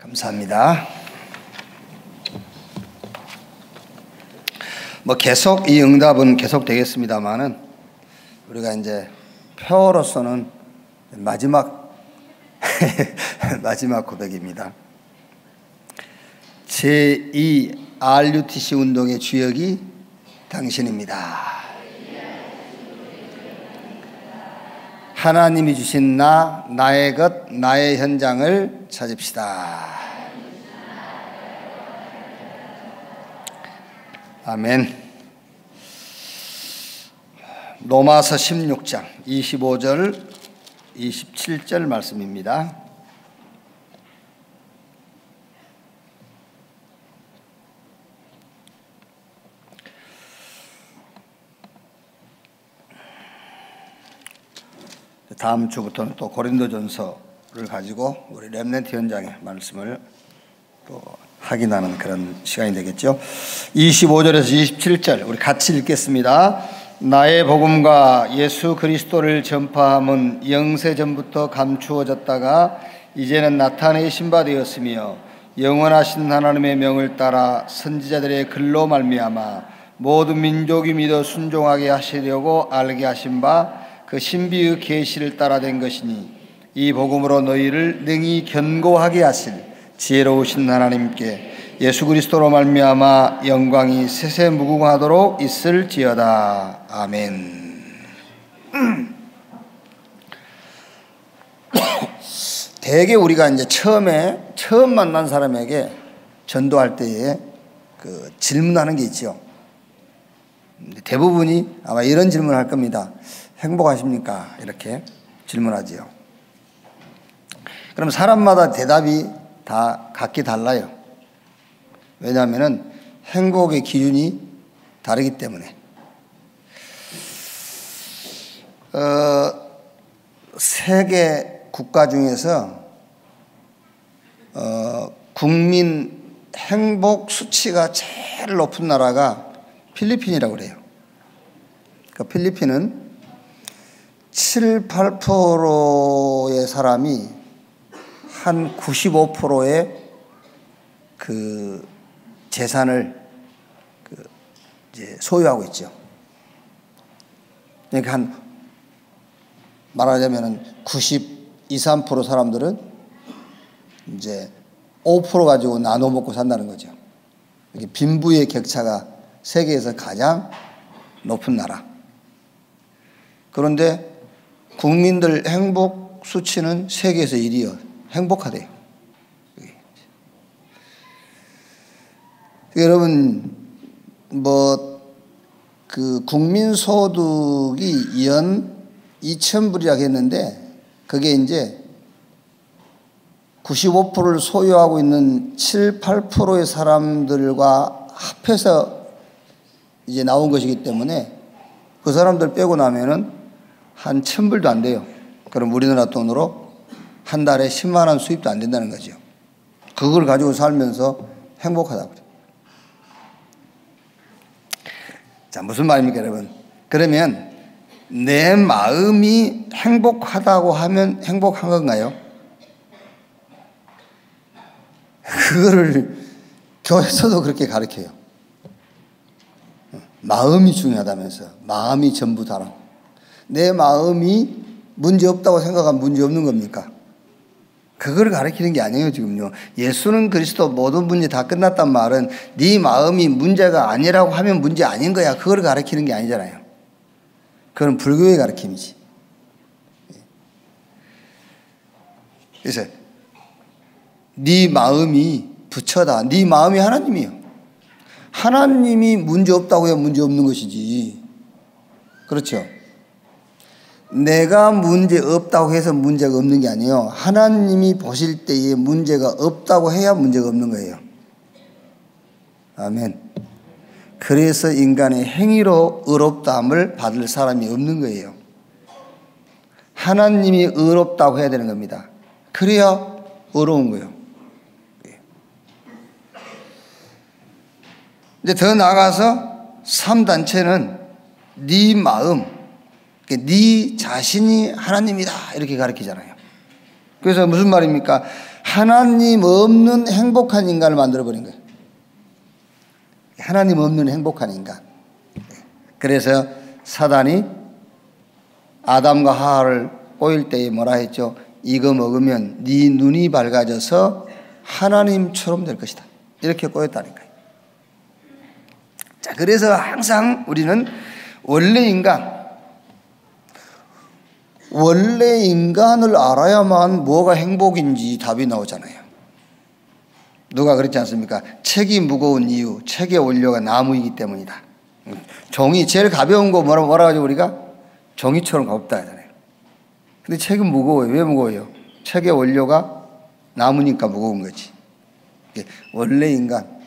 감사합니다. 계속 이 응답은 계속 되겠습니다만은 우리가 이제 표로서는 마지막 고백입니다. 제2 RUTC 운동의 주역이 당신입니다. 하나님이 주신 나의 것, 나의 현장을 찾읍시다. 아멘. 로마서 16장 25절 27절 말씀입니다. 다음 주부터는 또 고린도전서를 가지고 우리 렘넌트 현장의 말씀을 또 확인하는 그런 시간이 되겠죠. 25절에서 27절 우리 같이 읽겠습니다. 나의 복음과 예수 그리스도를 전파함은 영세전부터 감추어졌다가 이제는 나타내신 바 되었으며 영원하신 하나님의 명을 따라 선지자들의 글로 말미암아 모든 민족이 믿어 순종하게 하시려고 알게 하신 바 그 신비의 계시를 따라 된 것이니 이 복음으로 너희를 능히 견고하게 하실 지혜로우신 하나님께 예수 그리스도로 말미암아 영광이 세세무궁하도록 있을지어다. 아멘. 대개 우리가 이제 처음 만난 사람에게 전도할 때에 그 질문하는 게 있죠. 대부분이 아마 이런 질문을 할 겁니다. 행복하십니까? 이렇게 질문하지요. 그럼 사람마다 대답이 다 각기 달라요. 왜냐하면 행복의 기준이 다르기 때문에. 세계 국가 중에서 국민 행복 수치가 제일 높은 나라가 필리핀이라고 그래요. 그 필리핀은 7, 8%의 사람이 한 95%의 그 재산을 이제 소유하고 있죠. 그러니까 말하자면 92, 3% 사람들은 이제 5% 가지고 나눠 먹고 산다는 거죠. 이게 빈부의 격차가 세계에서 가장 높은 나라. 그런데 국민들 행복 수치는 세계에서 1위요. 행복하대요. 여러분, 그 국민소득이 연 2,000불이라고 했는데, 그게 이제 95%를 소유하고 있는 7, 8%의 사람들과 합해서 이제 나온 것이기 때문에 그 사람들 빼고 나면은 한 1,000불도 안 돼요. 그럼 우리나라 돈으로 한 달에 10만 원 수입도 안 된다는 거죠. 그걸 가지고 살면서 행복하다고 그래요. 자, 무슨 말입니까, 여러분? 그러면 내 마음이 행복하다고 하면 행복한 건가요? 그거를 교회에서도 그렇게 가르쳐요. 마음이 중요하다면서. 마음이 전부다라고. 내 마음이 문제 없다고 생각하면 문제 없는 겁니까? 그걸 가르치는 게 아니에요, 지금요. 예수는 그리스도 모든 문제 다 끝났단 말은 네 마음이 문제가 아니라고 하면 문제 아닌 거야. 그걸 가르치는 게 아니잖아요. 그건 불교의 가르침이지. 그래서 네 마음이 부처다. 네 마음이 하나님이에요. 하나님이 문제 없다고 해야 문제 없는 것이지. 그렇죠? 내가 문제 없다고 해서 문제가 없는 게 아니에요. 하나님이 보실 때에 문제가 없다고 해야 문제가 없는 거예요. 아멘. 그래서 인간의 행위로 의롭다함을 받을 사람이 없는 거예요. 하나님이 의롭다고 해야 되는 겁니다. 그래야 의로운 거예요. 이제 더 나아가서 3단체는 네 마음, 네 자신이 하나님이다 이렇게 가르치잖아요. 그래서 무슨 말입니까? 하나님 없는 행복한 인간을 만들어버린 거예요. 하나님 없는 행복한 인간. 그래서 사단이 아담과 하와를 꼬일 때에 뭐라 했죠? 이거 먹으면 네 눈이 밝아져서 하나님처럼 될 것이다. 이렇게 꼬였다니까요. 자, 그래서 항상 우리는 원래 인간을 알아야만 뭐가 행복인지 답이 나오잖아요. 누가 그랬지 않습니까? 책이 무거운 이유, 책의 원료가 나무이기 때문이다. 종이 제일 가벼운 거 뭐라 가지고 우리가 종이처럼 가볍다 하잖아요. 근데 책은 무거워요. 왜 무거워요? 책의 원료가 나무니까 무거운 거지. 원래 인간.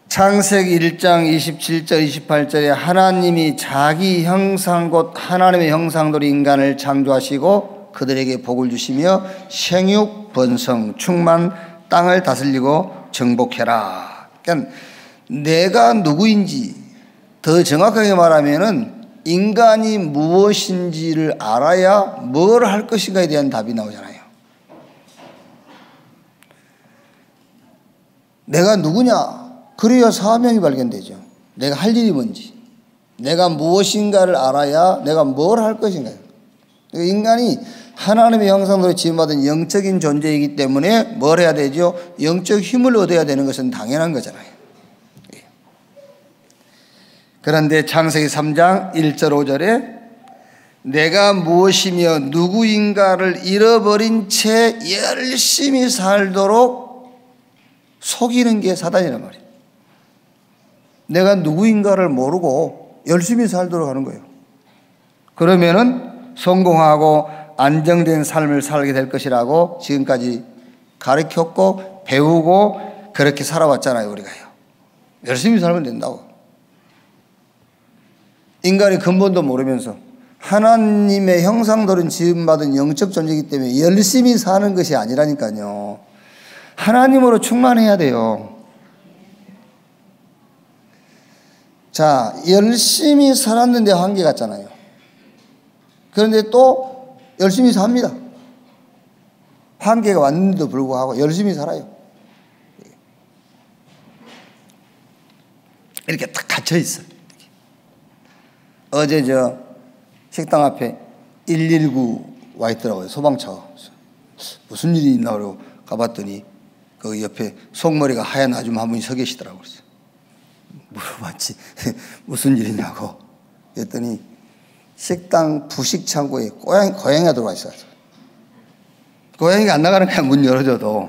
창세기 1장 27절 28절에 하나님이 자기 형상 곧 하나님의 형상대로 인간을 창조하시고 그들에게 복을 주시며 생육 번성 충만 땅을 다스리고 정복해라. 그러니까 내가 누구인지 더 정확하게 말하면은 인간이 무엇인지를 알아야 뭘 할 것인가에 대한 답이 나오잖아요. 내가 누구냐? 그래야 사명이 발견되죠. 내가 할 일이 뭔지, 내가 무엇인가를 알아야 내가 뭘 할 것인가요. 인간이 하나님의 형상으로 지음받은 영적인 존재이기 때문에 뭘 해야 되죠? 영적 힘을 얻어야 되는 것은 당연한 거잖아요. 그런데 창세기 3장 1절 5절에 내가 무엇이며 누구인가를 잃어버린 채 열심히 살도록 속이는 게 사단이란 말이에요. 내가 누구인가를 모르고 열심히 살도록 하는 거예요. 그러면은 성공하고 안정된 삶을 살게 될 것이라고 지금까지 가르쳤고 배우고 그렇게 살아왔잖아요, 우리가요. 열심히 살면 된다고. 인간이 근본도 모르면서 하나님의 형상대로 지음받은 영적 존재이기 때문에 열심히 사는 것이 아니라니까요. 하나님으로 충만해야 돼요. 자, 열심히 살았는데 한계 같잖아요. 그런데 또 열심히 삽니다. 한계가 왔는데도 불구하고 열심히 살아요. 이렇게 딱 갇혀 있어요. 어제 저 식당 앞에 119 와 있더라고요. 소방차가. 무슨 일이 있나 그러고 가봤더니 그 옆에 속머리가 하얀 아줌마 한 분이 서 계시더라고요. 물어봤지. 무슨 일이냐고. 그랬더니 식당 부식 창고에 고양이가 들어와 있어요. 고양이가 안 나가는 거야, 문 열어줘도.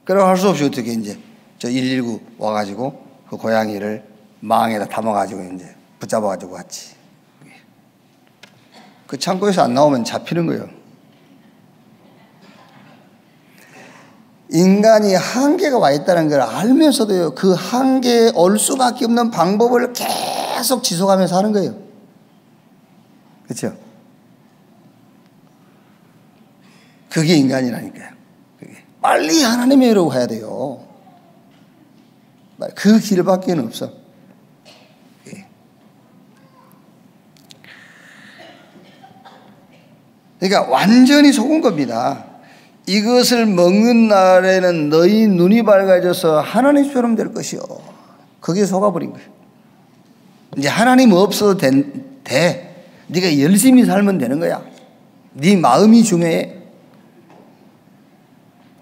그래서 할 수 없이 어떻게 이제 저 119 와가지고 그 고양이를 망에다 담아가지고 이제 붙잡아가지고 왔지. 그 창고에서 안 나오면 잡히는 거예요. 인간이 한계가 와 있다는 걸 알면서도요, 그 한계에 올 수밖에 없는 방법을 계속 지속하면서 하는 거예요. 그렇죠? 그게 인간이라니까요. 그게. 빨리 하나님의 의로 가야 돼요. 그 길밖에 없어. 그러니까 완전히 속은 겁니다. 이것을 먹는 날에는 너희 눈이 밝아져서 하나님처럼 될 것이요. 그게 속아버린 거예요. 이제 하나님 없어도 돼. 네가 열심히 살면 되는 거야. 네 마음이 중요해.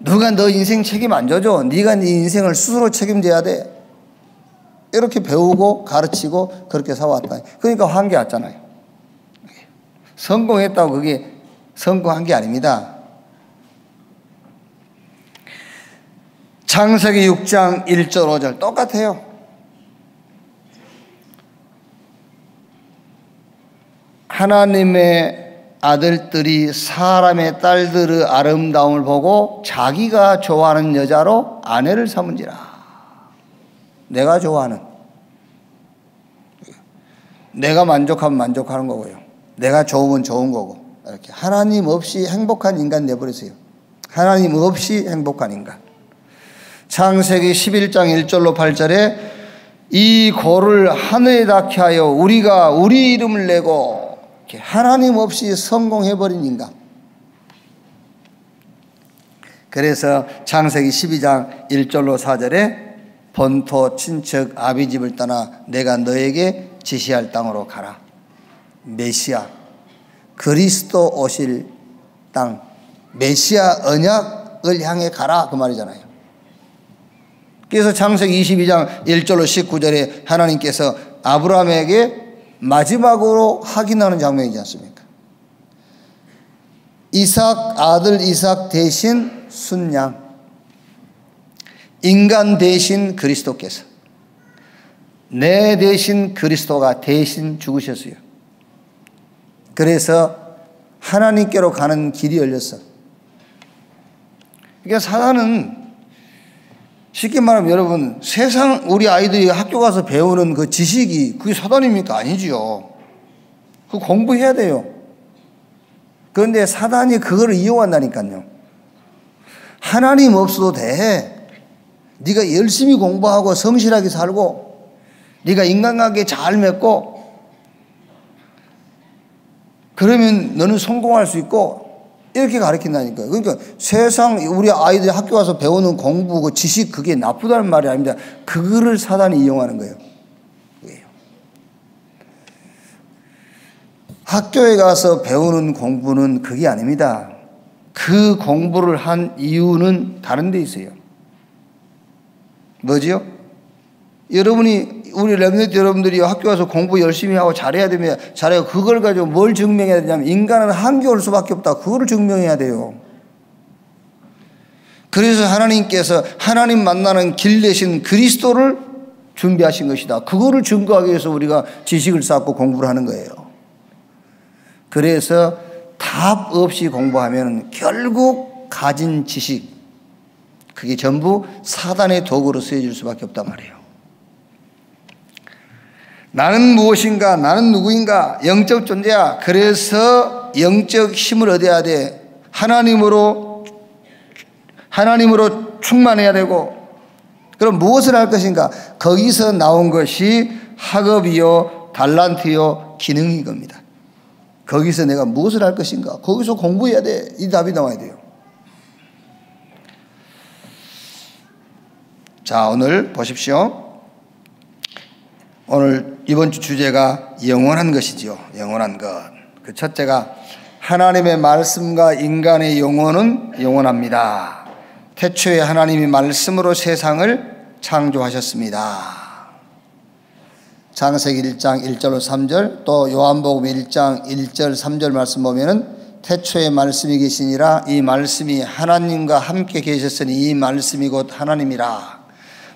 누가 너 인생 책임 안 져줘. 네가 네 인생을 스스로 책임져야 돼. 이렇게 배우고 가르치고 그렇게 살아왔다. 그러니까 한계 왔잖아요. 성공했다고 그게 성공한 게 아닙니다. 창세기 6장 1절 5절 똑같아요. 하나님의 아들들이 사람의 딸들의 아름다움을 보고 자기가 좋아하는 여자로 아내를 삼은지라. 내가 좋아하는, 내가 만족하면 만족하는 거고요. 내가 좋으면 좋은 거고. 이렇게 하나님 없이 행복한 인간 내버리세요. 하나님 없이 행복한 인간. 창세기 11장 1절로 8절에 이 고를 하늘에 닿게 하여 우리가 우리 이름을 내고 하나님 없이 성공해버린 인간. 그래서 창세기 12장 1절로 4절에 본토 친척 아비집을 떠나 내가 너에게 지시할 땅으로 가라. 메시아, 그리스도 오실 땅, 메시아 언약을 향해 가라, 그 말이잖아요. 그래서 창세기 22장 1절로 19절에 하나님께서 아브라함에게 마지막으로 확인하는 장면이지 않습니까? 아들 이삭 대신 순양, 인간 대신 그리스도께서, 내 대신 그리스도가 대신 죽으셨어요. 그래서 하나님께로 가는 길이 열렸어. 그러니까 사단은 쉽게 말하면 여러분, 세상 우리 아이들이 학교 가서 배우는 그 지식이 그게 사단입니까? 아니지요. 그거 공부해야 돼요. 그런데 사단이 그걸 이용한다니까요. 하나님 없어도 돼. 네가 열심히 공부하고 성실하게 살고 네가 인간관계 잘 맺고 그러면 너는 성공할 수 있고, 이렇게 가르친다니까요. 그러니까 세상 우리 아이들이 학교 가서 배우는 공부, 그 지식, 그게 나쁘다는 말이 아닙니다. 그거를 사단이 이용하는 거예요. 학교에 가서 배우는 공부는 그게 아닙니다. 그 공부를 한 이유는 다른 데 있어요. 뭐지요? 우리 렘넌트 여러분들이 학교 가서 공부 열심히 하고 잘해야 됩니다. 잘해요. 그걸 가지고 뭘 증명해야 되냐면, 인간은 한계올 수밖에 없다. 그거를 증명해야 돼요. 그래서 하나님께서 하나님 만나는 길 대신 그리스도를 준비하신 것이다. 그거를 증거하기 위해서 우리가 지식을 쌓고 공부를 하는 거예요. 그래서 답 없이 공부하면 결국 가진 지식, 그게 전부 사단의 도구로 쓰여질 수밖에 없단 말이에요. 나는 무엇인가? 나는 누구인가? 영적 존재야. 그래서 영적 힘을 얻어야 돼. 하나님으로 충만해야 되고, 그럼 무엇을 할 것인가? 거기서 나온 것이 학업이요, 달란트요, 기능인 겁니다. 거기서 내가 무엇을 할 것인가? 거기서 공부해야 돼. 이 답이 나와야 돼요. 자, 오늘 보십시오. 오늘 이번 주 주제가 영원한 것이지요. 영원한 것. 그 첫째가 하나님의 말씀과 인간의 영혼은 영원합니다. 태초에 하나님이 말씀으로 세상을 창조하셨습니다. 창세기 1장 1절로 3절, 또 요한복음 1장 1절 3절 말씀 보면은 태초에 말씀이 계시니라, 이 말씀이 하나님과 함께 계셨으니 이 말씀이 곧 하나님이라.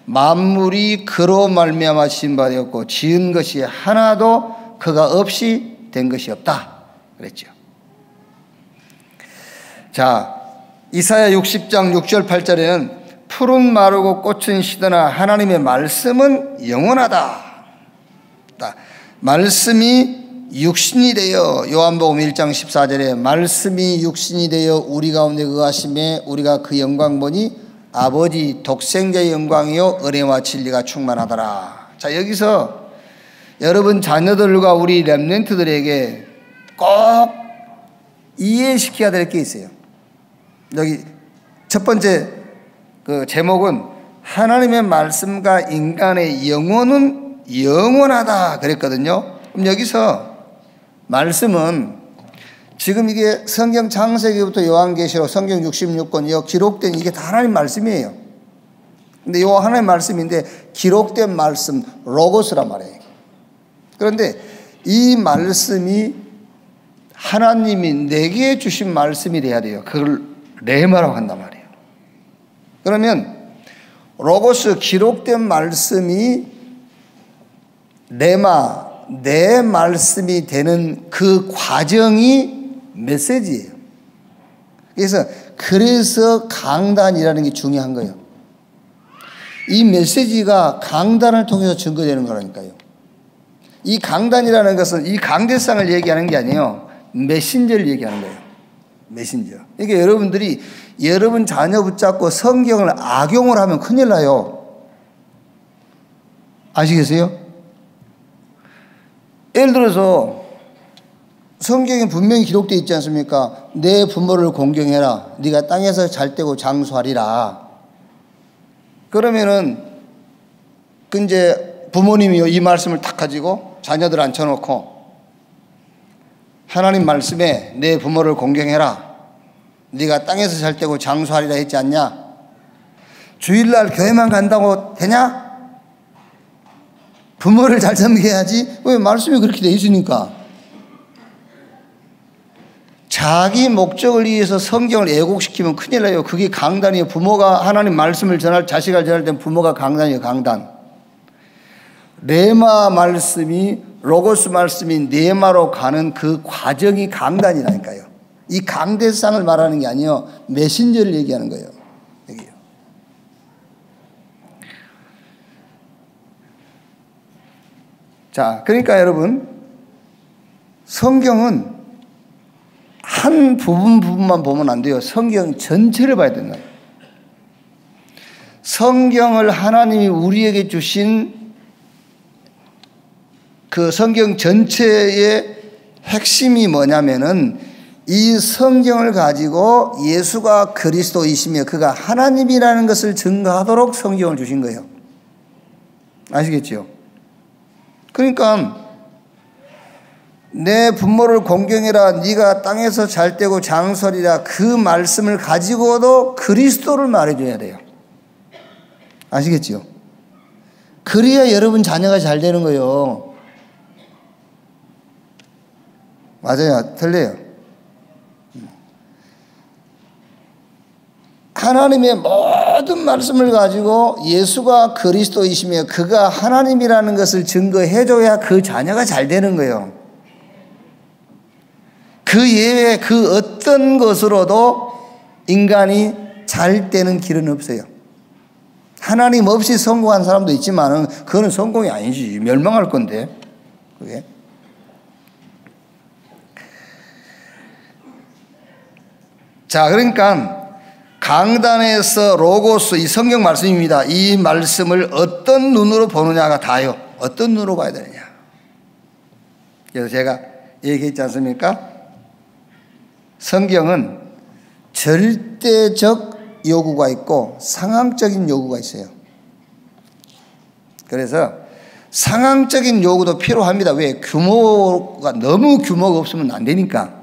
만물이 그로 말미암아 지은 바 되었고 지은 것이 하나도 그가 없이 된 것이 없다 그랬죠. 자, 이사야 60장 6절 8절에는 푸른 마르고 꽃은 시드나 하나님의 말씀은 영원하다. 말씀이 육신이 되어, 요한복음 1장 14절에 말씀이 육신이 되어 우리 가운데 거하심에 우리가 그 영광 보니 아버지 독생자의 영광이요 은혜와 진리가 충만하더라. 자, 여기서 여러분 자녀들과 우리 렘넌트들에게 꼭 이해시켜야 될 게 있어요. 여기 첫 번째 그 제목은 하나님의 말씀과 인간의 영혼은 영원하다 그랬거든요. 그럼 여기서 말씀은 지금 이게 성경 창세기부터 요한계시록 성경 66권 기록된 이게 다 하나님 말씀이에요. 근데 요 하나님 말씀인데 기록된 말씀 로고스란 말이에요. 그런데 이 말씀이 하나님이 내게 주신 말씀이 돼야 돼요. 그걸 레마라고 한단 말이에요. 그러면 로고스 기록된 말씀이 레마 내 말씀이 되는 그 과정이 메시지예요. 그래서 강단이라는 게 중요한 거예요. 이 메시지가 강단을 통해서 증거되는 거라니까요. 이 강단이라는 것은 이 강대상을 얘기하는 게 아니에요. 메신저를 얘기하는 거예요. 메신저. 그러니까 여러분들이 여러분 자녀 붙잡고 성경을 악용을 하면 큰일 나요. 아시겠어요? 예를 들어서 성경에 분명히 기록되어 있지 않습니까? 내 부모를 공경해라. 네가 땅에서 잘 때고 장수하리라. 그러면은 이제 부모님이 이 말씀을 딱 가지고 자녀들 앉혀놓고 하나님 말씀에 내 부모를 공경해라. 네가 땅에서 잘 때고 장수하리라 했지 않냐? 주일날 교회만 간다고 되냐? 부모를 잘 섬겨야지. 왜? 말씀이 그렇게 돼 있으니까. 자기 목적을 위해서 성경을 애곡시키면 큰일 나요. 그게 강단이에요. 부모가 하나님 말씀을 전할, 자식을 전할 땐 부모가 강단이에요. 강단. 레마 말씀이, 로고스 말씀이 네마로 가는 그 과정이 강단이라니까요. 이 강대상을 말하는 게 아니에요. 메신저를 얘기하는 거예요. 여기요. 자, 그러니까 여러분, 성경은 한 부분만 보면 안 돼요. 성경 전체를 봐야 된다. 성경을 하나님이 우리에게 주신 그 성경 전체의 핵심이 뭐냐면은 이 성경을 가지고 예수가 그리스도이시며 그가 하나님이라는 것을 증거하도록 성경을 주신 거예요. 아시겠죠? 그러니까 내 부모를 공경해라. 네가 땅에서 잘 때고 장설이라. 그 말씀을 가지고도 그리스도를 말해줘야 돼요. 아시겠죠? 그래야 여러분 자녀가 잘 되는 거예요. 맞아요. 틀려요. 하나님의 모든 말씀을 가지고 예수가 그리스도이시며 그가 하나님이라는 것을 증거해줘야 그 자녀가 잘 되는 거예요. 그 예외 그 어떤 것으로도 인간이 잘 되는 길은 없어요. 하나님 없이 성공한 사람도 있지만 그거는 성공이 아니지. 멸망할 건데 그게. 자, 그러니까 강단에서 로고스, 이 성경 말씀입니다. 이 말씀을 어떤 눈으로 보느냐가 다요. 어떤 눈으로 봐야 되느냐. 그래서 제가 얘기했지 않습니까? 성경은 절대적 요구가 있고 상황적인 요구가 있어요. 그래서 상황적인 요구도 필요합니다. 왜? 너무 규모가 없으면 안 되니까.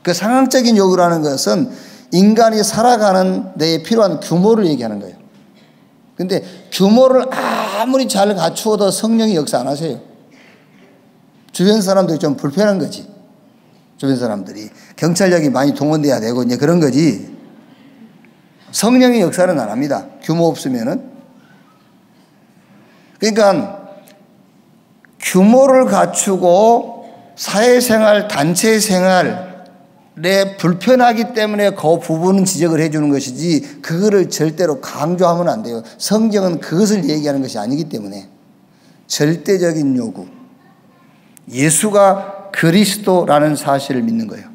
그 상황적인 요구라는 것은 인간이 살아가는 데에 필요한 규모를 얘기하는 거예요. 근데 규모를 아무리 잘 갖추어도 성령이 역사 안 하세요. 주변 사람들이 좀 불편한 거지. 주변 사람들이 경찰력이 많이 동원돼야 되고 이제 그런 거지. 성령의 역사는 안 합니다. 규모 없으면은. 그러니까 규모를 갖추고 사회생활, 단체생활에 불편하기 때문에 그 부분은 지적을 해주는 것이지 그거를 절대로 강조하면 안 돼요. 성경은 그것을 얘기하는 것이 아니기 때문에. 절대적인 요구. 예수가 그리스도라는 사실을 믿는 거예요.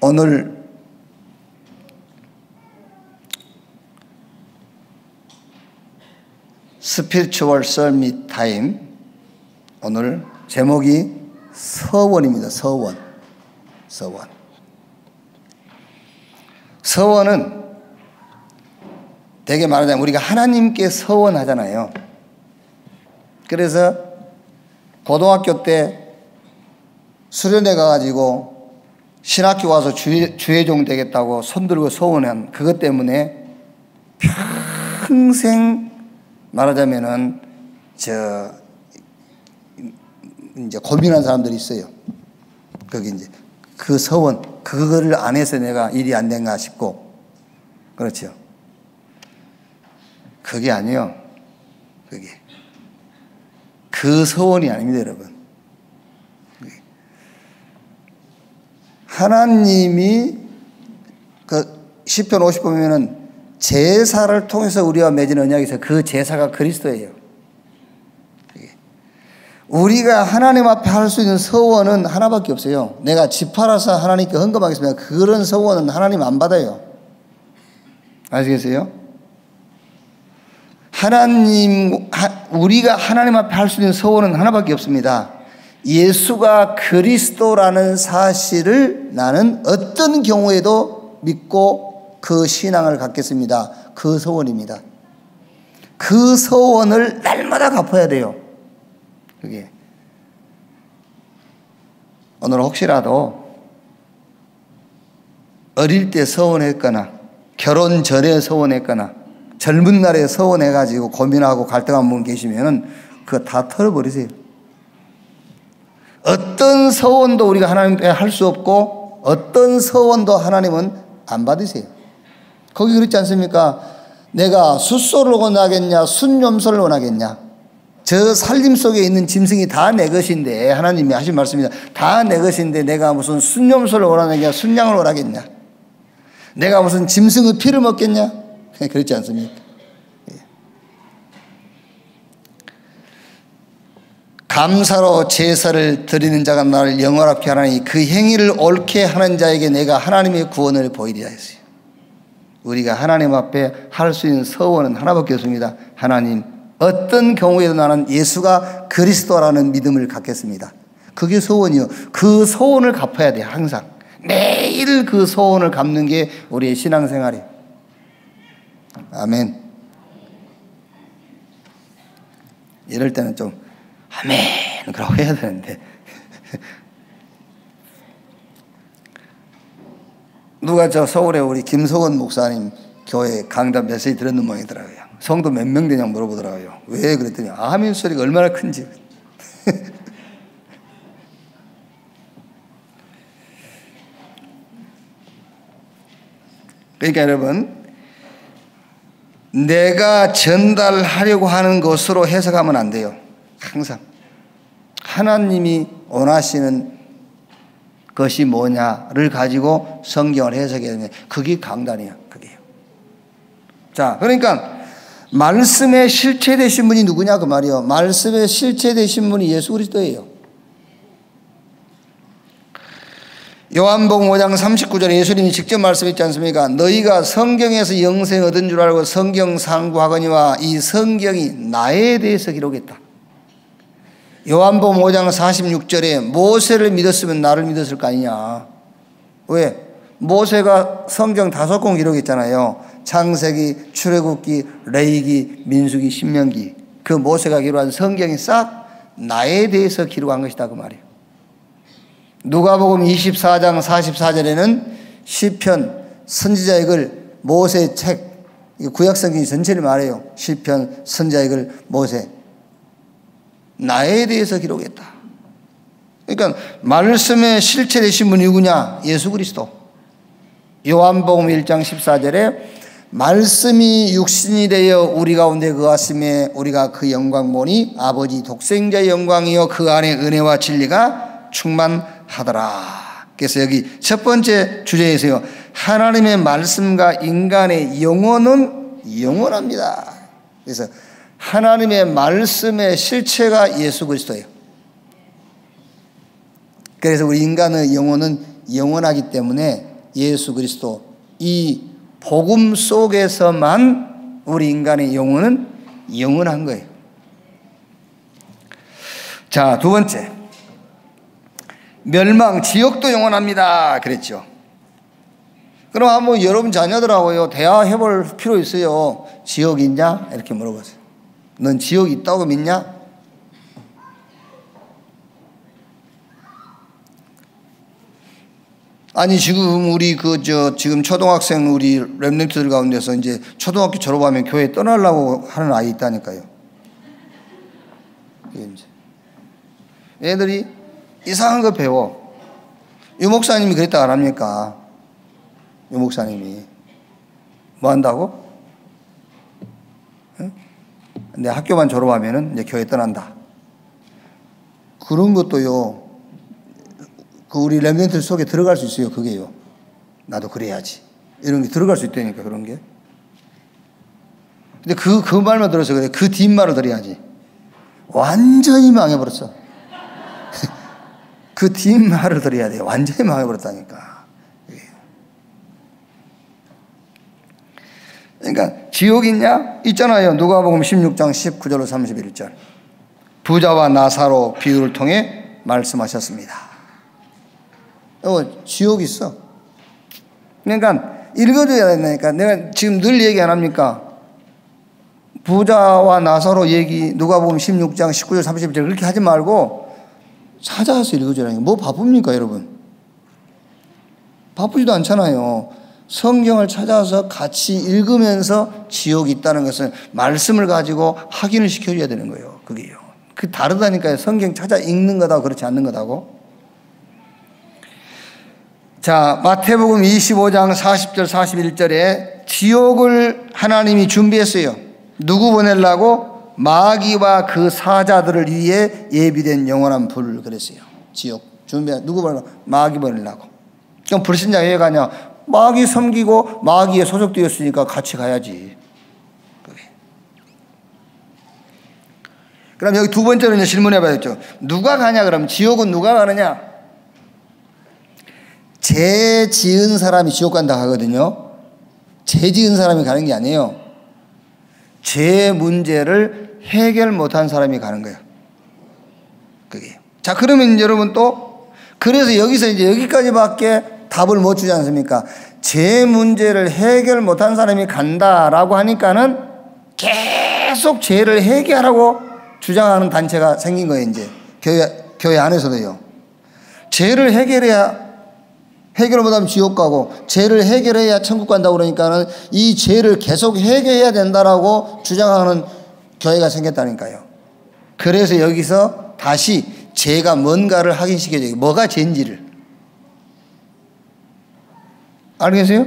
오늘 스피리추얼 서밋 타임, 오늘 제목이 서원입니다. 서원. 서원은 되게 말하자면 우리가 하나님께 서원하잖아요. 그래서 고등학교 때 수련회 가가지고 신학교 와서 주회종 되겠다고 손들고 서원한 그것 때문에 평생 말하자면은 이제 고민한 사람들이 있어요. 거기 이제 그 서원, 그거를 안 해서 내가 일이 안 된가 싶고. 그렇죠. 그게 아니요. 그게. 그 서원이 아닙니다, 여러분. 하나님이 그 시편 50 보면은 제사를 통해서 우리와 맺은 언약에서 그 제사가 그리스도예요. 우리가 하나님 앞에 할 수 있는 서원은 하나밖에 없어요. 내가 집 팔아서 하나님께 헌금하겠습니다. 그런 서원은 하나님 안 받아요. 아시겠어요? 우리가 하나님 앞에 할 수 있는 서원은 하나밖에 없습니다. 예수가 그리스도라는 사실을 나는 어떤 경우에도 믿고 그 신앙을 갖겠습니다. 그 서원입니다. 그 서원을 날마다 갚아야 돼요. 그게 오늘 혹시라도 어릴 때 서원했거나 결혼 전에 서원했거나 젊은 날에 서원해가지고 고민하고 갈등한 분 계시면은 그거 다 털어버리세요. 어떤 서원도 우리가 하나님께 할 수 없고 어떤 서원도 하나님은 안 받으세요. 거기 그렇지 않습니까? 내가 숫소를 원하겠냐 순염소를 원하겠냐. 저 살림 속에 있는 짐승이 다 내 것인데, 하나님이 하신 말씀입니다. 다 내 것인데 내가 무슨 순염소를 원하느냐 순양을 원하겠냐. 내가 무슨 짐승의 피를 먹겠냐. 그렇지 않습니까? 감사로 제사를 드리는 자가 나를 영원하게 하나니 그 행위를 옳게 하는 자에게 내가 하나님의 구원을 보이리라 했어요. 우리가 하나님 앞에 할 수 있는 서원은 하나밖에 없습니다. 하나님, 어떤 경우에도 나는 예수가 그리스도라는 믿음을 갖겠습니다. 그게 서원이요. 그 서원을 갚아야 돼요. 항상 매일 그 서원을 갚는 게 우리의 신앙생활이에요. 아멘. 이럴 때는 좀 아멘 그러고 해야 되는데 누가 저 서울에 우리 김석원 목사님 교회 강단 메시지 들었는 모양이더라고요. 성도 몇 명 되냐고 물어보더라고요. 왜 그랬더니 아멘 소리가 얼마나 큰지. 그러니까 여러분, 내가 전달하려고 하는 것으로 해석하면 안 돼요. 항상 하나님이 원하시는 것이 뭐냐를 가지고 성경을 해석해야 되면 그게 강단이야. 그게요. 자, 그러니까 말씀의 실체 되신 분이 누구냐 그 말이요. 말씀의 실체 되신 분이 예수 그리스도예요. 요한복음 5장 39절에 예수님이 직접 말씀했지 않습니까? 너희가 성경에서 영생 얻은 줄 알고 성경 상고하거니와 이 성경이 나에 대해서 기록했다. 요한복음 5장 46절에 모세를 믿었으면 나를 믿었을 거 아니냐. 왜? 모세가 성경 5권 기록했잖아요. 창세기, 출애굽기, 레위기, 민수기, 신명기. 그 모세가 기록한 성경이 싹 나에 대해서 기록한 것이다 그 말이에요. 누가복음 24장 44절에는 시편, 선지자의 글, 모세의 책, 구약성경 전체를 말해요. 시편, 선지자의 글, 모세. 나에 대해서 기록했다. 그러니까 말씀의 실체 되신 분이 누구냐? 예수 그리스도. 요한복음 1장 14절에 말씀이 육신이 되어 우리 가운데 거하심에 우리가 그 영광 보니 아버지 독생자의 영광이요 그 안에 은혜와 진리가 충만하더라. 그래서 여기 첫 번째 주제에서요, 하나님의 말씀과 인간의 영혼은 영원합니다. 그래서 하나님의 말씀의 실체가 예수 그리스도예요. 그래서 우리 인간의 영혼은 영원하기 때문에 예수 그리스도, 이 복음 속에서만 우리 인간의 영혼은 영원한 거예요. 자, 두 번째, 멸망, 지옥도 영원합니다 그랬죠. 그럼 한번 여러분 자녀들하고요 대화해볼 필요 있어요. 지옥 있냐? 이렇게 물어보세요. 넌 지옥 있다고 믿냐? 아니 지금 우리 지금 초등학생 우리 렘넌트들 가운데서 이제 초등학교 졸업하면 교회 떠나려고 하는 아이 있다니까요. 애들이 이상한 거 배워. 유 목사님이 그랬다 안 합니까? 유 목사님이 뭐 한다고? 응? 내 학교만 졸업하면은 이제 교회 떠난다. 그런 것도요. 그 우리 렘넌트 속에 들어갈 수 있어요. 그게요. 나도 그래야지. 이런 게 들어갈 수 있다니까 그런 게. 근데 그 말만 들어서 그래. 그 뒷말을 들어야지. 완전히 망해버렸어. 그 뒷말을 들어야 돼요. 완전히 망해버렸다니까. 그러니까 지옥 있냐? 있잖아요. 누가복음 16장 19절로 31절. 부자와 나사로 비유를 통해 말씀하셨습니다. 지옥 있어. 그러니까 읽어줘야 된다니까. 내가 지금 늘 얘기 안 합니까? 부자와 나사로 얘기 누가복음 16장 19절 30절 그렇게 하지 말고 찾아서 읽어줘라니까. 뭐 바쁩니까 여러분? 바쁘지도 않잖아요. 성경을 찾아서 같이 읽으면서 지옥이 있다는 것을 말씀을 가지고 확인을 시켜줘야 되는 거예요. 그게요. 그 다르다니까요. 성경 찾아 읽는 거다고 그렇지 않는 거다고. 자, 마태복음 25장 40절 41절에 지옥을 하나님이 준비했어요. 누구 보내려고? 마귀와 그 사자들을 위해 예비된 영원한 불을 그랬어요. 지옥 준비해. 누구 보내려고? 마귀 보내려고. 그럼 불신자 왜 가냐? 마귀 섬기고 마귀에 소속되었으니까 같이 가야지. 그럼 여기 두 번째로 이제 질문해 봐야겠죠. 누가 가냐 그러면 지옥은 누가 가느냐? 죄 지은 사람이 지옥 간다 하거든요. 죄 지은 사람이 가는 게 아니에요. 죄 문제를 해결 못한 사람이 가는 거예요. 그게. 자, 그러면 여러분 또 그래서 여기서 이제 여기까지밖에 답을 못 주지 않습니까? 죄 문제를 해결 못한 사람이 간다라고 하니까는 계속 죄를 해결하라고 주장하는 단체가 생긴 거예요. 이제 교회 안에서도요. 죄를 해결해야 해결 못하면 지옥 가고 죄를 해결해야 천국 간다고 그러니까는 이 죄를 계속 해결해야 된다라고 주장하는 교회가 생겼다니까요. 그래서 여기서 다시 죄가 뭔가를 확인시켜줘요. 뭐가 죄인지를. 알겠어요?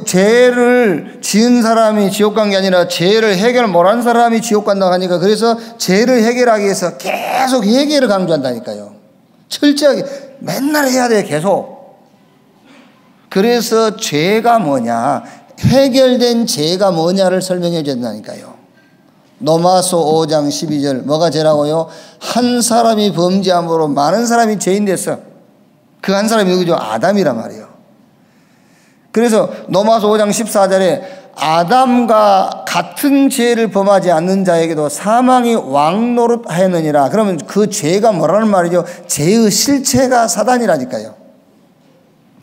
죄를 지은 사람이 지옥 간 게 아니라 죄를 해결 못한 사람이 지옥 간다고 하니까 그래서 죄를 해결하기 위해서 계속 해결을 강조한다니까요. 철저하게 맨날 해야 돼요. 계속. 그래서 죄가 뭐냐, 해결된 죄가 뭐냐를 설명해 준다니까요. 로마서 5장 12절 뭐가 죄라고요? 한 사람이 범죄함으로 많은 사람이 죄인 됐어. 그 한 사람이 누구죠? 아담이란 말이에요. 그래서 로마서 5장 14절에 아담과 같은 죄를 범하지 않는 자에게도 사망이 왕노릇하였느니라. 그러면 그 죄가 뭐라는 말이죠? 죄의 실체가 사단이라니까요.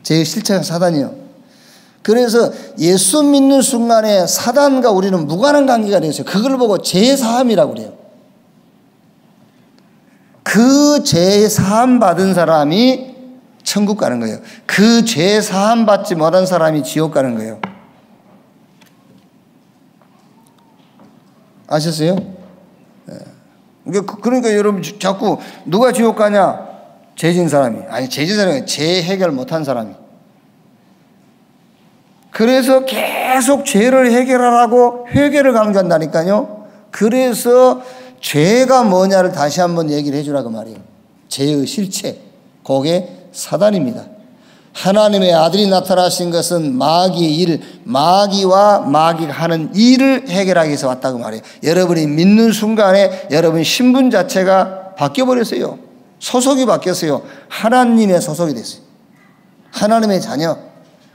죄의 실체가 사단이요. 그래서 예수 믿는 순간에 사단과 우리는 무관한 관계가 되었어요. 그걸 보고 죄사함이라고 그래요. 그 죄사함 받은 사람이 천국 가는 거예요. 그 죄사함 받지 못한 사람이 지옥 가는 거예요. 아셨어요? 그러니까 여러분 자꾸 누가 지옥 가냐? 죄진 사람이. 아니, 죄진 사람이 죄 해결 못한 사람이. 그래서 계속 죄를 해결하라고 회개를 강조한다니까요. 그래서 죄가 뭐냐를 다시 한번 얘기를 해주라고 말이에요. 죄의 실체, 그게 사단입니다. 하나님의 아들이 나타나신 것은 마귀의 일, 마귀와 마귀가 하는 일을 해결하기 위해서 왔다고 말해요. 여러분이 믿는 순간에 여러분 신분 자체가 바뀌어버렸어요. 소속이 바뀌었어요. 하나님의 소속이 됐어요. 하나님의 자녀.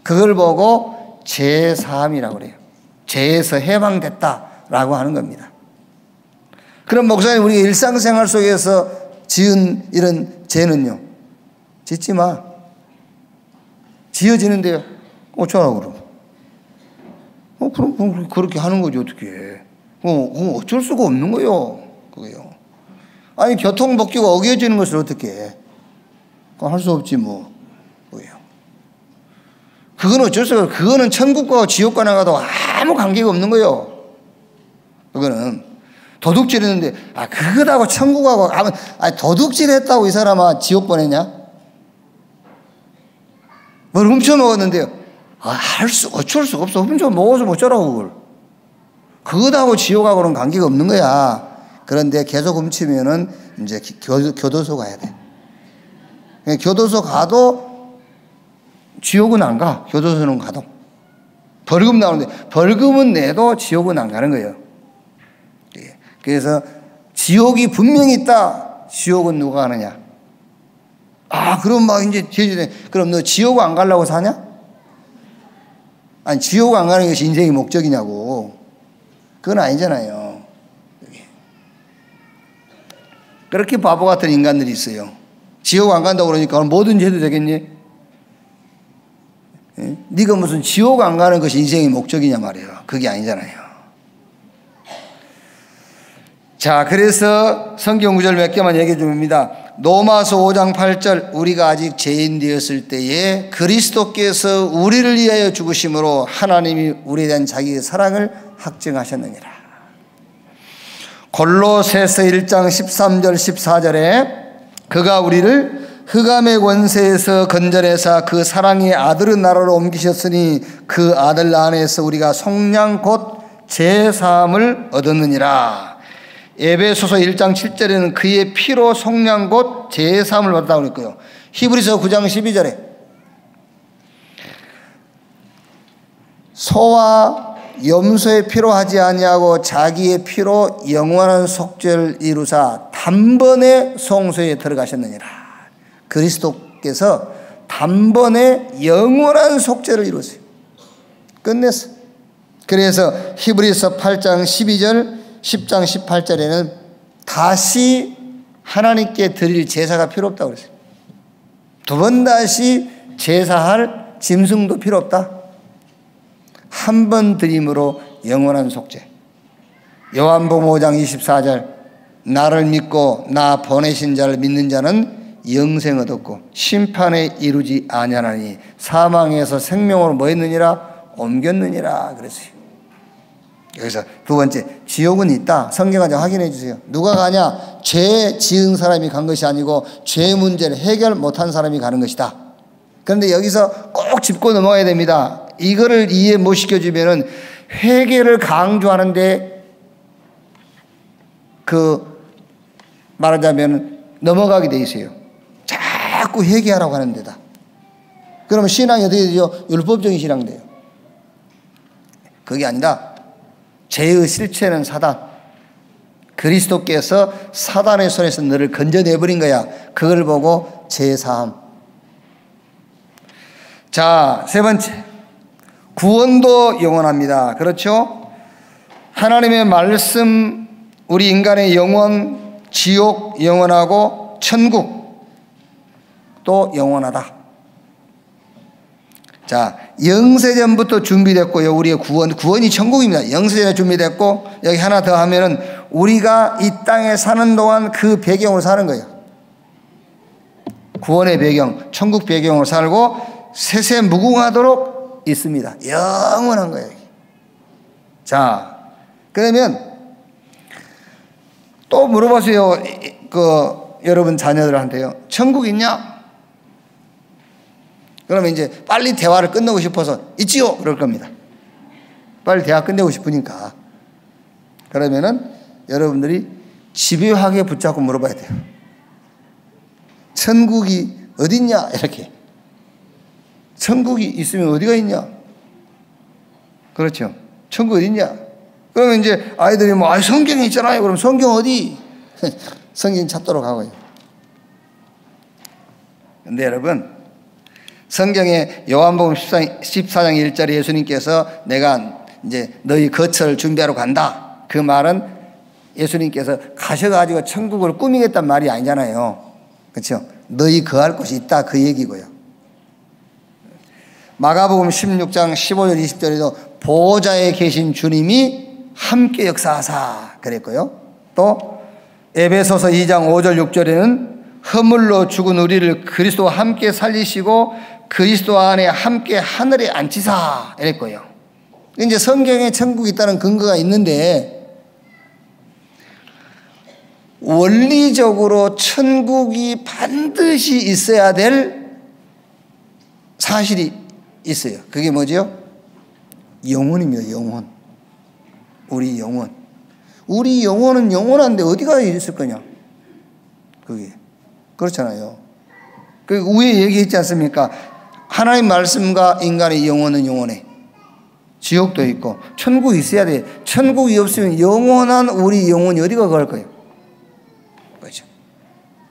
그걸 보고 죄사함이라고 그래요. 죄에서 해방됐다라고 하는 겁니다. 그럼 목사님, 우리가 일상생활 속에서 지은 이런 죄는요, 짓지 마. 지어지는데요. 어쩌라고 그럼. 그럼 그렇게 하는 거지, 어떻게. 그럼 어쩔 수가 없는 거예요. 그거요. 아니, 교통법규가 어겨지는 것을 어떻게 해. 할 수 없지, 뭐. 그거요. 그건 어쩔 수가 없어요. 그거는 천국과 지옥과 나가도 아무 관계가 없는 거예요. 그거는. 도둑질 했는데, 그거다고 천국하고, 도둑질 했다고 이 사람아 지옥 보내냐? 뭘 훔쳐 먹었는데요. 어쩔 수가 없어. 훔쳐 먹어서 어쩌라고 그걸. 그거하고 지옥하고는 관계가 없는 거야. 그런데 계속 훔치면은 이제 교도소 가야 돼. 교도소 가도 지옥은 안 가. 교도소는 가도. 벌금 나오는데 벌금은 내도 지옥은 안 가는 거예요. 그래서 지옥이 분명히 있다. 지옥은 누가 가느냐? 그럼 막 이제 그럼 너 지옥 안 가려고 사냐? 아니, 지옥 안 가는 것이 인생의 목적이냐고. 그건 아니잖아요. 그렇게 바보 같은 인간들이 있어요. 지옥 안 간다고 그러니까 뭐든지 해도 되겠니? 네가 무슨 지옥 안 가는 것이 인생의 목적이냐 말이에요. 그게 아니잖아요. 자, 그래서 성경 구절 몇 개만 얘기해 줍니다. 로마서 5장 8절, 우리가 아직 죄인 되었을 때에 그리스도께서 우리를 위하여 죽으심으로 하나님이 우리에 대한 자기의 사랑을 확증하셨느니라. 골로새서 1장 13절 14절에 그가 우리를 흑암의 권세에서 건져내사 그 사랑의 아들의 나라로 옮기셨으니 그 아들 안에서 우리가 속량 곧 제사함을 얻었느니라. 에베소서 1장 7절에는 그의 피로 속량 곧 제사함을 받았다고 그랬고요. 히브리서 9장 12절에 소와 염소의 피로 하지 아니하고 자기의 피로 영원한 속죄를 이루사 단번에 성소에 들어가셨느니라. 그리스도께서 단번에 영원한 속죄를 이루었어요. 끝냈어. 그래서 히브리서 8장 12절 10장 18절에는 다시 하나님께 드릴 제사가 필요 없다고 그랬어요. 두 번 다시 제사할 짐승도 필요 없다. 한 번 드림으로 영원한 속죄. 요한복음 5장 24절 나를 믿고 나 보내신 자를 믿는 자는 영생 얻었고 심판에 이르지 아니하나니 사망에서 생명으로 뭐 했느니라? 옮겼느니라 그랬어요. 여기서 두 번째, 지옥은 있다. 성경을 확인해 주세요. 누가 가냐? 죄 지은 사람이 간 것이 아니고 죄 문제를 해결 못한 사람이 가는 것이다. 그런데 여기서 꼭 짚고 넘어가야 됩니다. 이거를 이해 못 시켜주면은 회개를 강조하는데 말하자면 넘어가게 돼 있어요. 자꾸 회개하라고 하는 데다. 그러면 신앙이 어떻게 되죠? 율법적인 신앙 돼요. 그게 아니라 죄의 실체는 사단. 그리스도께서 사단의 손에서 너를 건져내버린 거야. 그걸 보고 제사함. 자, 세 번째. 구원도 영원합니다. 그렇죠? 하나님의 말씀, 우리 인간의 영원, 지옥 영원하고 천국 또 영원하다. 자, 영세전부터 준비됐고요. 우리의 구원이 천국입니다. 영세전에 준비됐고, 여기 하나 더 하면은 우리가 이 땅에 사는 동안 그 배경으로 사는 거예요. 구원의 배경, 천국 배경으로 살고 세세 무궁하도록 있습니다. 영원한 거예요. 자, 그러면 또 물어보세요. 여러분 자녀들한테요. 천국 있냐? 그러면 이제 빨리 대화를 끝내고 싶어서 있지요? 그럴 겁니다. 빨리 대화 끝내고 싶으니까. 그러면은 여러분들이 집요하게 붙잡고 물어봐야 돼요. 천국이 어딨냐? 이렇게. 천국이 있으면 어디가 있냐? 그렇죠. 천국 어딨냐? 그러면 이제 아이들이 성경에 있잖아요. 그럼 성경 어디? 성경 찾도록 하고요. 근데 여러분, 성경에 요한복음 14장 1절에 예수님께서 내가 이제 너희 거처를 준비하러 간다. 그 말은 예수님께서 가셔가지고 천국을 꾸미겠단 말이 아니잖아요. 그렇죠? 너희 거할 곳이 있다 그 얘기고요. 마가복음 16장 15절 20절에도 보호자에 계신 주님이 함께 역사하사 그랬고요. 또 에베소서 2장 5절 6절에는 허물로 죽은 우리를 그리스도와 함께 살리시고 그리스도 안에 함께 하늘에 앉히사 이랬고요. 이제 성경에 천국이 있다는 근거가 있는데 원리적으로 천국이 반드시 있어야 될 사실이 있어요. 그게 뭐죠? 영혼입니다. 영혼. 우리 영혼. 우리 영혼은 영원한데 어디가 있을 거냐? 그게. 그렇잖아요. 그 위에 얘기했지 않습니까? 하나님 말씀과 인간의 영혼은 영원해. 지옥도 있고 천국이 있어야 돼. 천국이 없으면 영원한 우리 영혼이 어디가 갈 거예요? 그렇죠.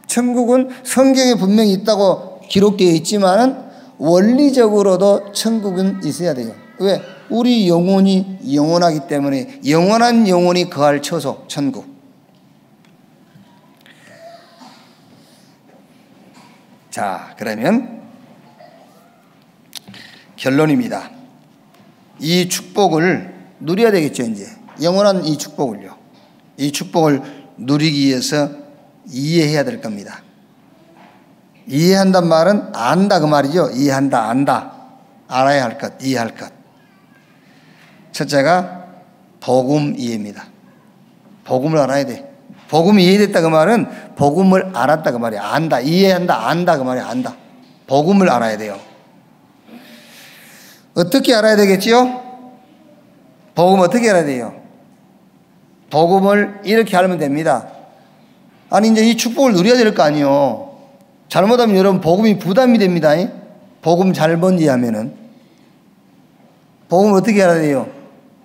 천국은 성경에 분명히 있다고 기록되어 있지만은 원리적으로도 천국은 있어야 돼요. 왜? 우리 영혼이 영원하기 때문에 영원한 영혼이 거할 처소 천국. 자, 그러면 결론입니다. 이 축복을 누려야 되겠죠. 이제 영원한 이 축복을요. 이 축복을 누리기 위해서 이해해야 될 겁니다. 이해한단 말은 안다 그 말이죠. 이해한다, 안다, 알아야 할 것, 이해할 것. 첫째가 복음 이해입니다. 복음을 알아야 돼. 복음이 이해됐다 그 말은 복음을 알았다 그 말이야. 안다, 이해한다, 안다 그 말이야. 안다. 복음을 알아야 돼요. 어떻게 알아야 되겠지요? 복음 어떻게 알아야 돼요? 복음을 이렇게 알면 됩니다. 아니 이제 이 축복을 누려야 될 거 아니에요. 잘못하면 여러분 복음이 부담이 됩니다. 복음 잘못 이해하면은. 복음을 어떻게 알아야 돼요?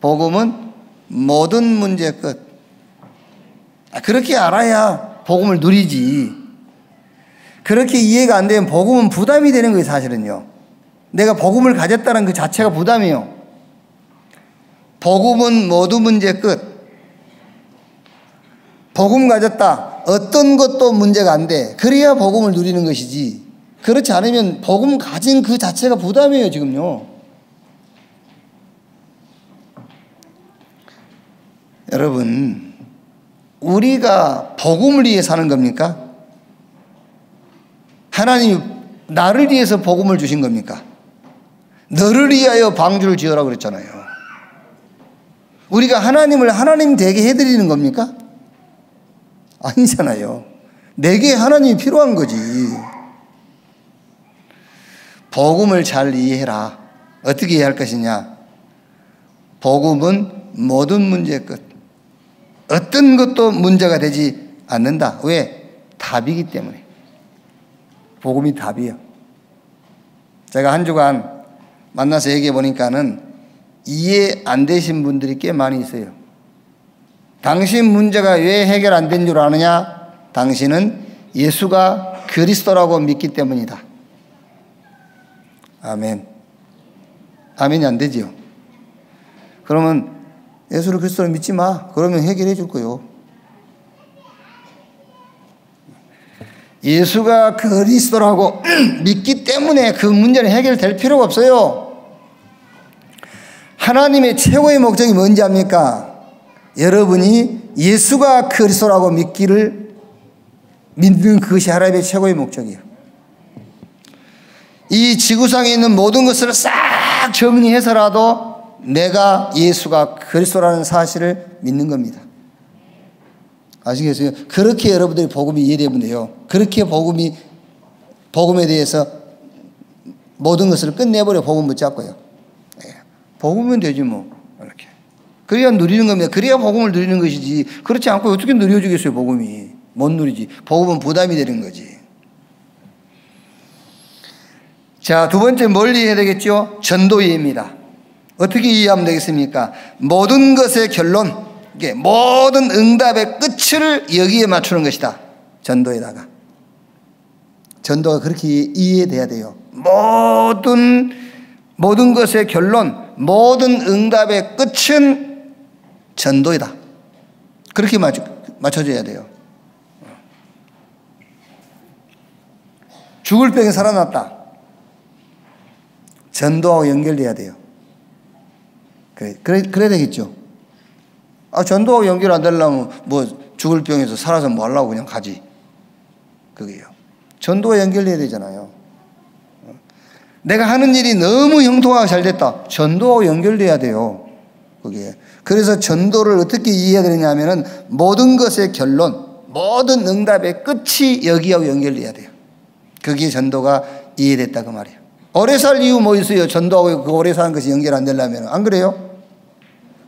복음은 모든 문제의 끝. 그렇게 알아야 복음을 누리지. 그렇게 이해가 안 되면 복음은 부담이 되는 거예요. 사실은요. 내가 복음을 가졌다는 그 자체가 부담이에요. 복음은 모든 문제의 끝. 복음 가졌다. 어떤 것도 문제가 안 돼. 그래야 복음을 누리는 것이지. 그렇지 않으면 복음 가진 그 자체가 부담이에요. 지금요. 여러분, 우리가 복음을 위해 사는 겁니까? 하나님이 나를 위해서 복음을 주신 겁니까? 너를 위하여 방주를 지으라고 그랬잖아요. 우리가 하나님을 하나님 되게 해드리는 겁니까? 아니잖아요. 내게 하나님이 필요한 거지. 복음을 잘 이해해라. 어떻게 이해할 것이냐? 복음은 모든 문제의 끝. 어떤 것도 문제가 되지 않는다. 왜? 답이기 때문에. 복음이 답이에요. 제가 한 주간 만나서 얘기해 보니까는 이해 안 되신 분들이 꽤 많이 있어요. 당신 문제가 왜 해결 안 된 줄 아느냐? 당신은 예수가 그리스도라고 믿기 때문이다. 아멘. 아멘이 안 되지요. 그러면 예수를 그리스도로 믿지 마. 그러면 해결해 줄 거요. 예수가 그리스도라고 믿기 때문에 그 문제는 해결될 필요가 없어요. 하나님의 최고의 목적이 뭔지 압니까? 여러분이 예수가 그리스도라고 믿는 그것이 하나님의 최고의 목적이에요. 이 지구상에 있는 모든 것을 싹 정리해서라도 내가 예수가 그리스도라는 사실을 믿는 겁니다. 아시겠어요? 그렇게 여러분들이 복음이 이해되면 돼요. 그렇게 복음에 대해서 모든 것을 끝내버려 복음 붙잡고요. 복음은 되지 뭐. 이렇게. 그래야 누리는 겁니다. 그래야 복음을 누리는 것이지. 그렇지 않고 어떻게 누려주겠어요, 복음이. 못 누리지. 복음은 부담이 되는 거지. 자, 두 번째 뭘 이해해야 되겠죠? 전도 이해입니다. 어떻게 이해하면 되겠습니까? 모든 것의 결론, 모든 응답의 끝을 여기에 맞추는 것이다. 전도에다가. 전도가 그렇게 이해돼야 돼요. 모든 것의 결론, 모든 응답의 끝은 전도이다. 그렇게 맞춰줘야 돼요. 죽을 병에 살아났다. 전도하고 연결돼야 돼요. 그래야 되겠죠. 전도하고 연결 안 되려면 뭐 죽을 병에서 살아서 뭐 하려고 그냥 가지. 그게요. 전도와 연결돼야 되잖아요. 내가 하는 일이 너무 형통하고 잘 됐다. 전도하고 연결돼야 돼요. 그게. 그래서 전도를 어떻게 이해해야 되느냐 하면은 모든 것의 결론, 모든 응답의 끝이 여기하고 연결돼야 돼요. 그게 전도가 이해됐다 그 말이에요. 오래 살 이유 뭐 있어요? 전도하고 그 오래 사는 것이 연결 안 되려면. 안 그래요?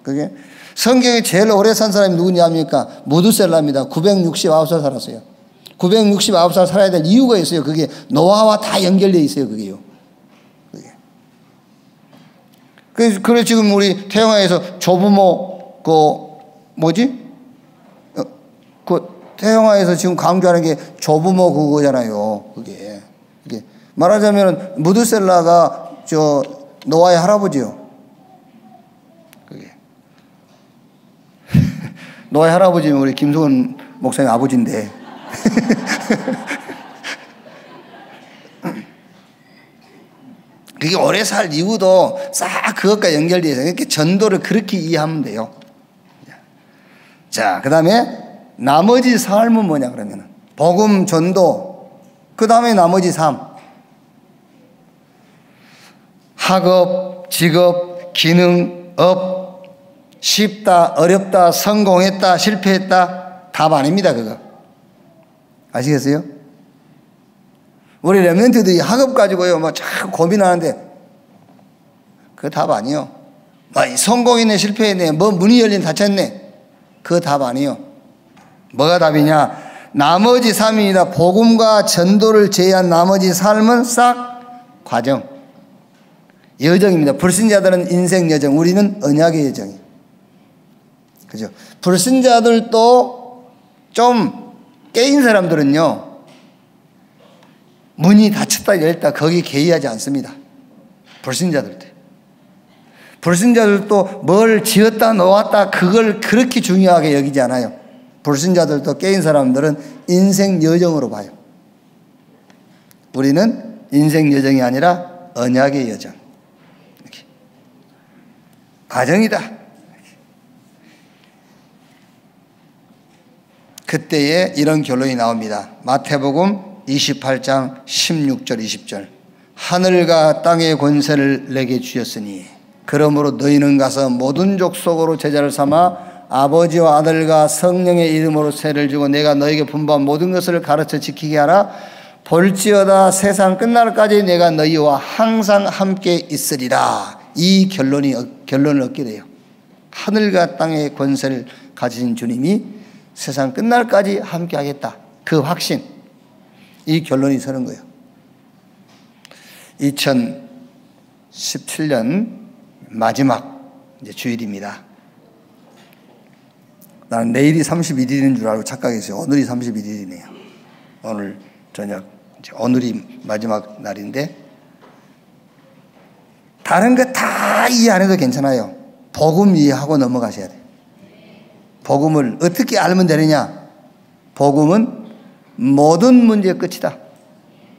그게 성경에 제일 오래 산 사람이 누구냐 합니까? 무드셀라입니다. 969살 살았어요. 969살 살아야 될 이유가 있어요. 그게 노아와 다 연결되어 있어요. 그게요. 그래 지금 우리 태영아에서 조부모 태영아에서 지금 강조하는 게 조부모 그거잖아요. 그게 말하자면 무드셀라가 저 노아의 할아버지요. 노예 할아버지는 우리 김수근 목사님 아버지인데. 그게 오래 살 이유도 싹 그것과 연결되어 있어요. 이렇게 전도를 그렇게 이해하면 돼요. 자, 그 다음에 나머지 삶은 뭐냐 그러면은 복음 전도, 그 다음에 나머지 삶. 학업, 직업, 기능, 업, 쉽다, 어렵다, 성공했다, 실패했다, 답 아닙니다, 그거. 아시겠어요? 우리 렘넌트들이 학업 가지고요, 뭐 자꾸 고민하는데, 그거 답 아니요. 뭐 성공했네, 실패했네, 뭐 문이 열린 닫혔네, 그거 답 아니요. 뭐가 답이냐? 나머지 삶입니다. 복음과 전도를 제외한 나머지 삶은 싹 과정, 여정입니다. 불신자들은 인생 여정, 우리는 언약의 여정이에요. 그죠? 불신자들도 좀 깨인 사람들은요, 문이 닫혔다 열렸다 거기 개의하지 않습니다. 불신자들도. 불신자들도 뭘 지었다 놓았다 그걸 그렇게 중요하게 여기지 않아요. 불신자들도 깨인 사람들은 인생 여정으로 봐요. 우리는 인생 여정이 아니라 언약의 여정. 이렇게. 과정이다. 그때에 이런 결론이 나옵니다. 마태복음 28장 16절 20절. 하늘과 땅의 권세를 내게 주셨으니 그러므로 너희는 가서 모든 족속으로 제자를 삼아 아버지와 아들과 성령의 이름으로 세를 주고 내가 너에게 분부한 모든 것을 가르쳐 지키게 하라. 볼지어다 세상 끝날까지 내가 너희와 항상 함께 있으리라. 이 결론을 얻게 돼요. 하늘과 땅의 권세를 가진 주님이 세상 끝날까지 함께 하겠다. 그 확신, 이 결론이 서는 거예요. 2017년 마지막 이제 주일입니다. 나는 내일이 31일인 줄 알고 착각했어요. 오늘이 31일이네요. 오늘 저녁, 오늘이 마지막 날인데, 다른 거 다 이해 안 해도 괜찮아요. 복음 이해하고 넘어가셔야 돼요. 복음을 어떻게 알면 되느냐? 복음은 모든 문제의 끝이다.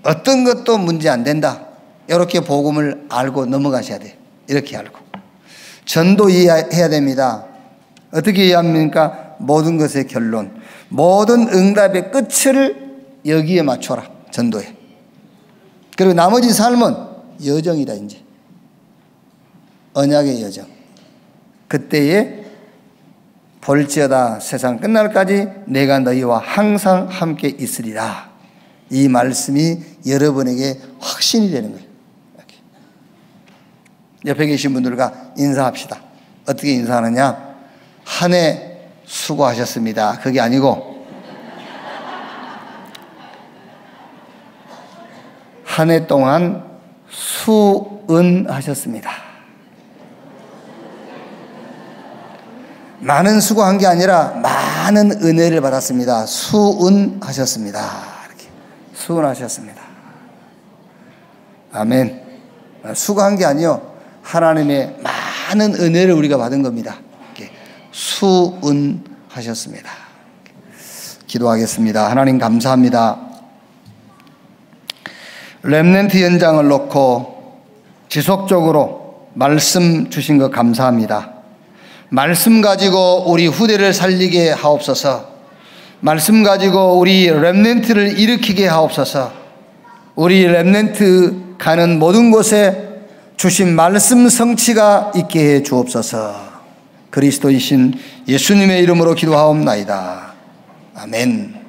어떤 것도 문제 안 된다. 이렇게 복음을 알고 넘어가셔야 돼요. 이렇게 알고. 전도 이해해야 됩니다. 어떻게 이해합니까? 모든 것의 결론, 모든 응답의 끝을 여기에 맞춰라. 전도에. 그리고 나머지 삶은 여정이다. 이제 언약의 여정. 그때에 볼지어다 세상 끝날까지 내가 너희와 항상 함께 있으리라. 이 말씀이 여러분에게 확신이 되는 거예요. 이렇게. 옆에 계신 분들과 인사합시다. 어떻게 인사하느냐? 한 해 수고하셨습니다. 그게 아니고 한 해 동안 수은하셨습니다. 많은 수고한 게 아니라 많은 은혜를 받았습니다. 수은하셨습니다. 이렇게 수은하셨습니다. 아멘. 수고한 게 아니요, 하나님의 많은 은혜를 우리가 받은 겁니다. 이렇게 수은하셨습니다. 기도하겠습니다. 하나님 감사합니다. 렘넌트 현장을 놓고 지속적으로 말씀 주신 것 감사합니다. 말씀 가지고 우리 후대를 살리게 하옵소서. 말씀 가지고 우리 렘넌트를 일으키게 하옵소서. 우리 렘넌트 가는 모든 곳에 주신 말씀 성취가 있게 해 주옵소서. 그리스도이신 예수님의 이름으로 기도하옵나이다. 아멘.